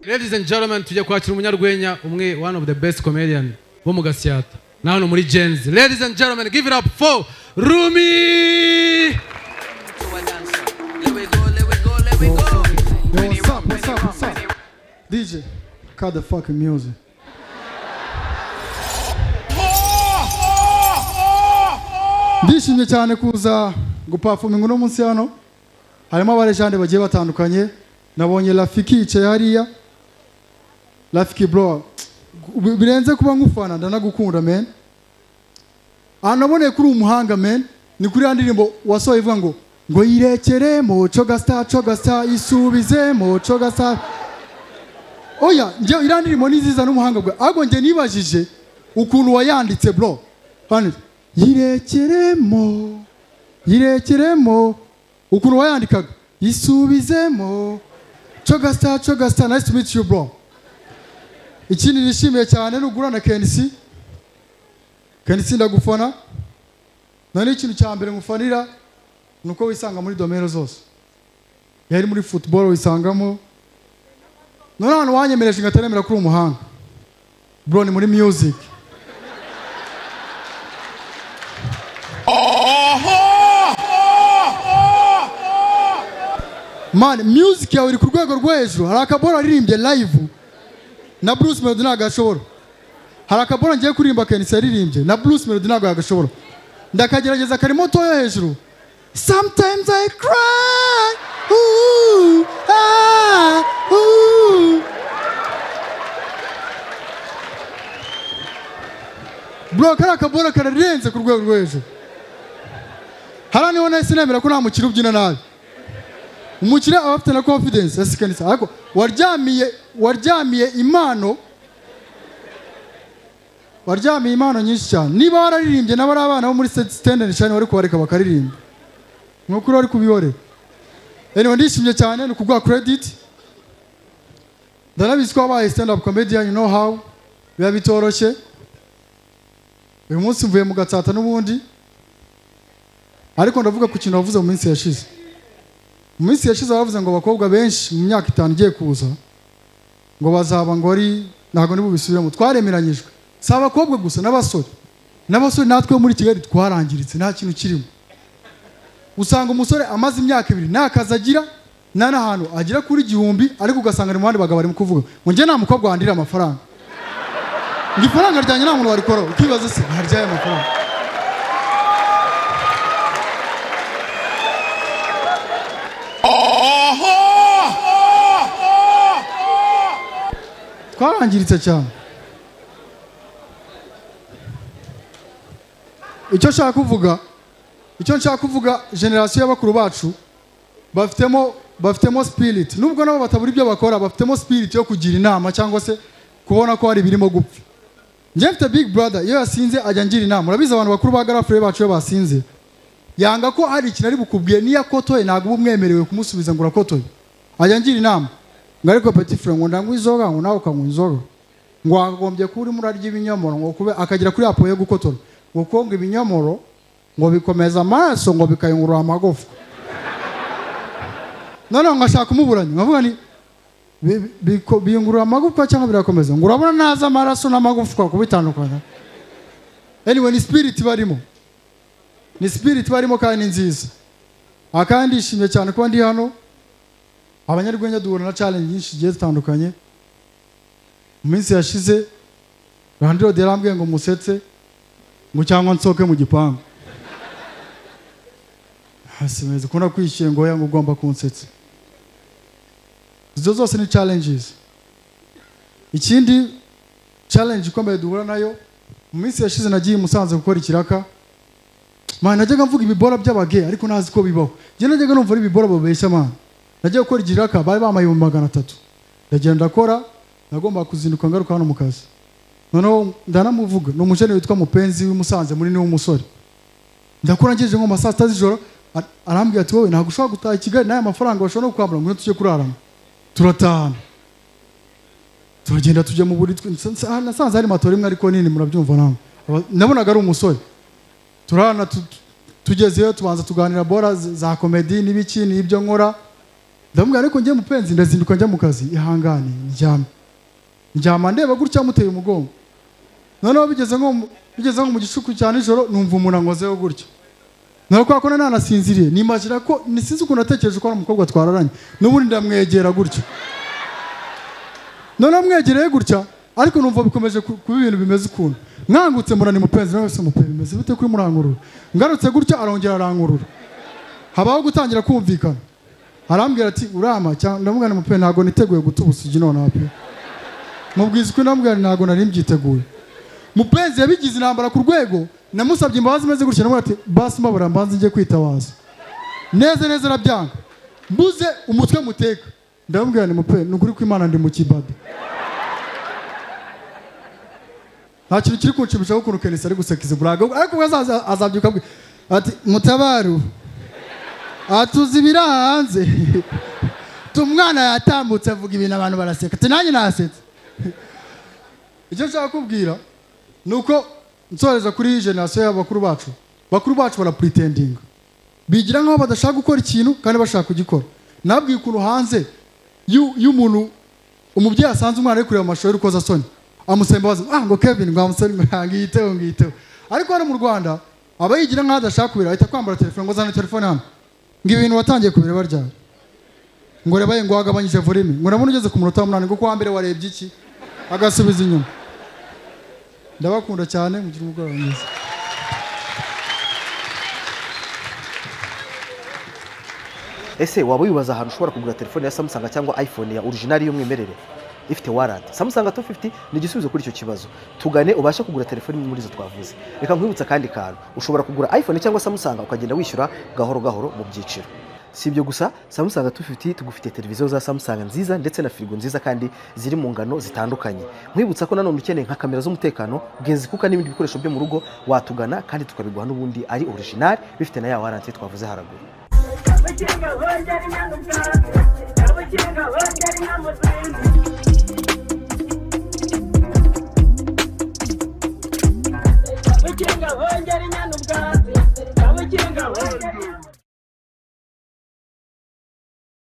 Ladies and gentlemen, tujya kwakira umunyarwenya umwe, one of the best comedian bo mu Gasyata na hano muri Genzi. Ladies and gentlemen, give it up for Rumi. What's up? DJ, cut the fucking music. Ndishimye cyane kuza guperforminga uno munsi hano. Harimo abarejande bagiye batandukanye. Nabonye Rafiki yicaye hariya. Rafiki bro, birenze kuba nkufana ndanagukunda man. Anabone kuri umuhanga man. Ni kuri Indirimbo wasohoye ivuga ngo yirekeremo coga star isubizemo coga star. Oya, nje Indirimbo niziza n'umuhanga bwa. Ago nje nibajije ukuntu wayanditse bro. Hano yirekeremo ukuntu wayandikaga isubizemo coga star. Nice to meet you bro. Ikindi nishimiye cyane n'ugura na Kenisi ndagufana. Nani ikintu cya mbere ngufanira nuko wisanga muri domero zose. Yari muri football wisangamo. None hano wanyemereje ngataremera kuri umuhanga. Bro ni muri music. Man, music yawe iri ku rwego rwo hejuru. Hari akabora aririmbye live na Bruce Melody ntago ashobora. Hari akabora ngiye kuririmba Kenisi aririmbye na Bruce Melody ntago agashobora. Ndakagerageza karimo toyo hejuru. Sometimes I cry. Ooh, ah, ooh. Bro, kara kabora kararenze ku rwego rwo hejuru. Harani wona sinemera ko nta mukiri ubyina nabi. Umukire aba afite na confidence asikanisa. Ariko waryamiye impano nyinshi cyane. Niba wararirimbye n'abari abana bo muri standard cyane wari kubareka bakaririmba. Nuko uri kubiyore. Anyway, ndishimye cyane no kugwa credit. Ndanabizi ko abaye stand up comedian, you know how biba bitoroshye. Uyu munsi mvuye mu Gatsata n'ubundi. Ariko ndavuga ku kintu wavuze mu minsi yashize. Mu minsi yashize bavuze ngo abakobwa benshi mu myaka 5 igiye kuza ngo bazaba ngo ari ntago nibubisubiremo. Twaremeranyijwe. Saba abakobwa gusa n'abasore. N'abasore natwe muri Kigali twarangiritse nta kintu kirimo. Usanga umusore amaze imyaka 2 nakaza agira n'ahantu agira kuri 1000 ariko ugasanga ari mu bandi bagabo bari mu kuvuga ngo nje nta mukobwa wandira amafaranga. Ngifaranga ryanye nta muntu warikora. Ukibaza se haryaye amafaranga. Twarangiritse cyane. Icyo nshaka kuvuga generation y'abakuru bacu bafitemo spirit. Nubwo nabo batabura ibyo bakora bafitemo spirit yo kugira inama cyangwa se kubona ko hari birimo gupfa. Nje mfite big brother iyo yasinze ajya ngira inama. Urabiza abantu bakuru ba garafure bacu yo basinze. Yanga ko hari ikintu ari bukubwiye niya kotoye ntago bumwemerewe kumusubiza ngo urakotoye. Ajya ngira inama. Ngariko petit frère ngo ndangwa izoga ngo nawe ukanywa inzoga. Ngo agombye kuri murarya ibinyomoro ngo kube akagira kuri apo yo gukotora. Ngo konga ibinyomoro ngo bikomeza amaraso ngo bikayungurura amagufa. None ngashaka kumuburanya ngavuga ni biyungurura amagufa cyangwa birakomeza ngo urabona naza amaraso n'amagufa kubitandukana. Anyway, ni spirit barimo kandi nziza. Akandi ishimye cyane ko ndi hano. Abanyarwenya duhura na challenge nyinshi zigiye zitandukanye. Mu minsi yashize Randiro derambwiye ngo musetse ngo cyangwa nsoke mu gipangu. Hasimeze kuna kwishyuye ngo yangu ugomba kunsetsa. Izo zose ni challenges. Ikindi challenge ikomeye duhura nayo mu minsi yashize nagiye Musanze gukora ikiraka. Man, najyaga mvuga ibibora by'abage ariko nazi ko bibaho. Je najyaga numva ibibora babeshya man. Nagiye gukora ikiraka bari bamaye 300. Ndagenda ndakora nagomba kuzinduka ngaruka hano mu kazi. Noneho ndanamuvuga no mujene witwa Mupenzi w'Umusanze muri ni w'umusore. Ndakora ngeje ngo masasta z'ijoro arambwira ati wowe ntago ushobora gutaha Kigali n'aya mafaranga bashobora no kwambura ngo tujye kurarana. Turatahana turagenda tujya mu buri nasanze hari matora imwe ariko nini murabyumva namwe nabonaga ari umusore turana tugezeyo tubanza tuganira bora za comedy n'ibiki n'ibyo nkora ndamubwira ariko ngiye mupenzi ndazinduka njya mu kazi ihangane njyama ndeba gutya muteye umugongo noneho bigeze nko mu gishuku cyane ijoro numva umuntu ankozeho gutya nako kwa kona nanasinziriye nimagira ko nisinzi ukuntu natekereje ko ari umukobwa twararanye n'ubundi ndamwegera gutya none amwegereye gutya ariko numva bikomeje kuba ibintu bimeze ukuntu nkangutse murani mupenzi nawe se mupenzi bimeze bite kuri murangurura ngarutse gutya arongera arangurura habaho gutangira kumvikana arambwira ati urama cyangwa ndamubwira mupenzi ntago niteguye gutubusugi none hapi mubwiza ko ndamubwira ntago nari mbyiteguye mupenzi yabigize intambara ku rwego namusabye imbabazi meze gutya namubwira ati basi mbabura mbanze ngiye kwitabaza neza arabyanga mbuze umutwe muteka ndamubwira mupenzi nukuri ko Imana ndi mu kibado nta kintu kiri kunshimisha ukuntu Kenesi ari gusekiza buraga ariko azabyuka ati mutabaru atuzibira hanze tumwana yatambutse avuga ibintu abantu baraseka ati nanjye nasetse icyo nshaka kubwira nuko nsoreza kuri generation y'abakuru bacu bara pretending bigira nkaho badashaka gukora ikintu kandi bashaka kugikora nabwiye ukuntu hanze y'umuntu umubyeyi asanze umwana ari kureba amashusho y'urukoza soni amusemba baza ngo Kevin ngo amusore ngiyiteho ariko hano mu Rwanda abayigira nkaho adashaka kubira ahita kwambara telefone ngo zana telefone hano ngo ibintu watangiye kubira baryana ngo rebaye ngo wagabanyije volume ngo nabone ugeze ku munota wa 8 ngo kwa mbere warebye iki agasubiza inyuma ndabakunda cyane mugira umugoroba mwiza ese waba wibaza ahantu ushobora kugura telefone ya Samsung cyangwa iPhone ya original y'umwimerere ifite warranty Samsung 250 ni igisubizo kuri icyo kibazo tugane ubashe kugura telefone muri zo twavuze reka nkwibutsa kandi kantu ushobora kugura iPhone cyangwa Samsung ukagenda wishyura gahoro mu byiciro si ibyo gusa Samsung 250 tugufite televiziyo za Samsung nziza ndetse na firigo nziza kandi ziri mu ngano zitandukanye nkwibutsa ko nanone ukeneye nka kamera z'umutekano genzi kuko n'ibindi bikoresho byo mu rugo watugana kandi tukabiguha n'ubundi ari original bifite na ya warranty twavuze haraguru Abakinga bongera inyana ubwatsi, abakinga bongera